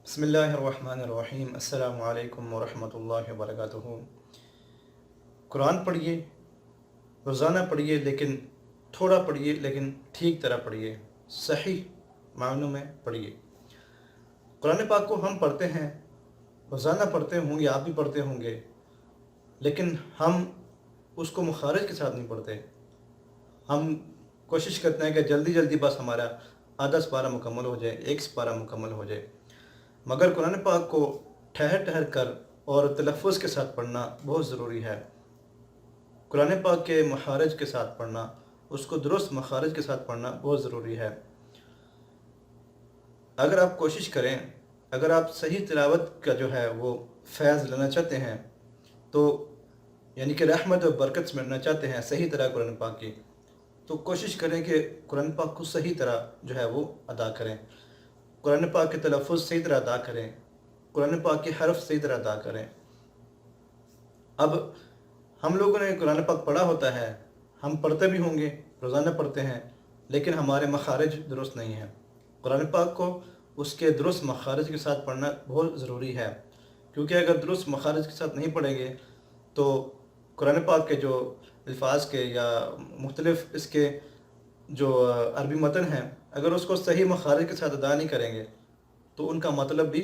بسم اللہ الرحمن الرحیم۔ السلام علیکم ورحمۃ اللہ وبرکاتہ۔ قرآن پڑھیے، روزانہ پڑھیے، لیکن تھوڑا پڑھیے، لیکن ٹھیک طرح پڑھیے، صحیح معنوں میں پڑھیے۔ قرآن پاک کو ہم پڑھتے ہیں، روزانہ پڑھتے ہوں گے، آپ بھی پڑھتے ہوں گے، لیکن ہم اس کو مخارج کے ساتھ نہیں پڑھتے۔ ہم کوشش کرتے ہیں کہ جلدی جلدی بس ہمارا آدھا سپارہ مکمل ہو جائے، ایک سپارہ مکمل ہو جائے، مگر قرآن پاک کو ٹھہر ٹھہر کر اور تلفظ کے ساتھ پڑھنا بہت ضروری ہے۔ قرآن پاک کے مخارج کے ساتھ پڑھنا، اس کو درست مخارج کے ساتھ پڑھنا بہت ضروری ہے۔ اگر آپ کوشش کریں، اگر آپ صحیح تلاوت کا جو ہے وہ فیض لینا چاہتے ہیں، تو یعنی کہ رحمت و برکت سمیٹنا چاہتے ہیں صحیح طرح قرآن پاک کی، تو کوشش کریں کہ قرآن پاک کو صحیح طرح جو ہے وہ ادا کریں، قرآن پاک کے تلفظ صحیح طرح ادا کریں، قرآن پاک کے حرف صحیح طرح ادا کریں۔ اب ہم لوگوں نے قرآن پاک پڑھا ہوتا ہے، ہم پڑھتے بھی ہوں گے، روزانہ پڑھتے ہیں، لیکن ہمارے مخارج درست نہیں ہیں۔ قرآن پاک کو اس کے درست مخارج کے ساتھ پڑھنا بہت ضروری ہے، کیونکہ اگر درست مخارج کے ساتھ نہیں پڑھیں گے تو قرآن پاک کے جو الفاظ کے یا مختلف اس کے جو عربی متن ہیں، اگر اس کو صحیح مخارج کے ساتھ ادا نہیں کریں گے تو ان کا مطلب بھی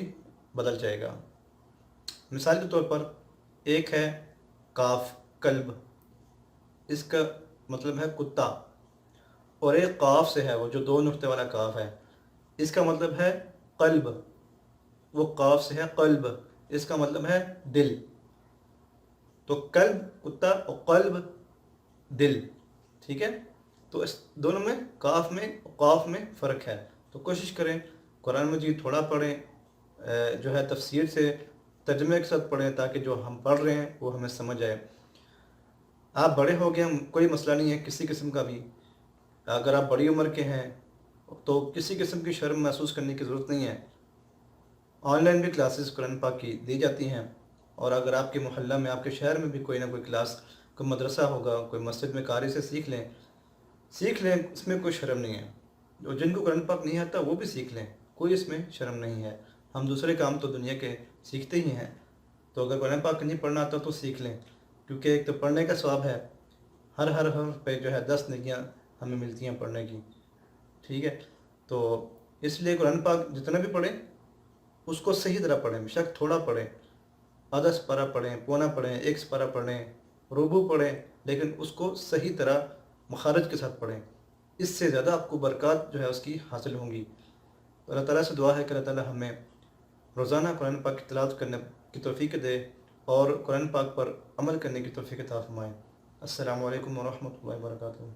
بدل جائے گا۔ مثال کے طور پر ایک ہے کاف، کلب، اس کا مطلب ہے کتا، اور ایک قاف سے ہے، وہ جو دو نقطے والا کاف ہے، اس کا مطلب ہے قلب، وہ قاف سے ہے قلب، اس کا مطلب ہے دل۔ تو کلب کتا اور قلب دل، ٹھیک ہے؟ تو اس دونوں میں کاف میں قاف میں فرق ہے۔ تو کوشش کریں قرآن مجید تھوڑا پڑھیں، جو ہے تفسیر سے ترجمے کے ساتھ پڑھیں، تاکہ جو ہم پڑھ رہے ہیں وہ ہمیں سمجھ آئے۔ آپ بڑے ہو گئے ہیں، کوئی مسئلہ نہیں ہے کسی قسم کا بھی، اگر آپ بڑی عمر کے ہیں تو کسی قسم کی شرم محسوس کرنے کی ضرورت نہیں ہے۔ آن لائن بھی کلاسز قرآن پاک کی دی جاتی ہیں، اور اگر آپ کے محلہ میں، آپ کے شہر میں بھی کوئی نہ کوئی کلاس، کوئی مدرسہ ہوگا، کوئی مسجد میں قاری سے سیکھ لیں، اس میں کوئی شرم نہیں ہے۔ اور جن کو قرآن پاک نہیں آتا وہ بھی سیکھ لیں، کوئی اس میں شرم نہیں ہے۔ ہم دوسرے کام تو دنیا کے سیکھتے ہی ہیں، تو اگر قرآن پاک نہیں پڑھنا آتا تو سیکھ لیں، کیونکہ ایک تو پڑھنے کا ثواب ہے، ہر حرف پہ جو ہے 10 نیکیاں ہمیں ملتی ہیں پڑھنے کی، ٹھیک ہے؟ تو اس لیے قرآن پاک جتنا بھی پڑھیں اس کو صحیح طرح پڑھیں، بے شک تھوڑا پڑھیں، آدھا سپارہ پڑھیں، پونا پڑھیں، ایک سپارہ پڑھیں، ربع پڑھیں، لیکن اس کو صحیح طرح مخارج کے ساتھ پڑھیں، اس سے زیادہ آپ کو برکات جو ہے اس کی حاصل ہوں گی۔ تو اللہ تعالیٰ سے دعا ہے کہ اللہ تعالیٰ ہمیں روزانہ قرآن پاک کی تلاوت کرنے کی توفیق دے اور قرآن پاک پر عمل کرنے کی توفیق عطا فرمائے۔ السلام علیکم ورحمۃ اللہ وبرکاتہ۔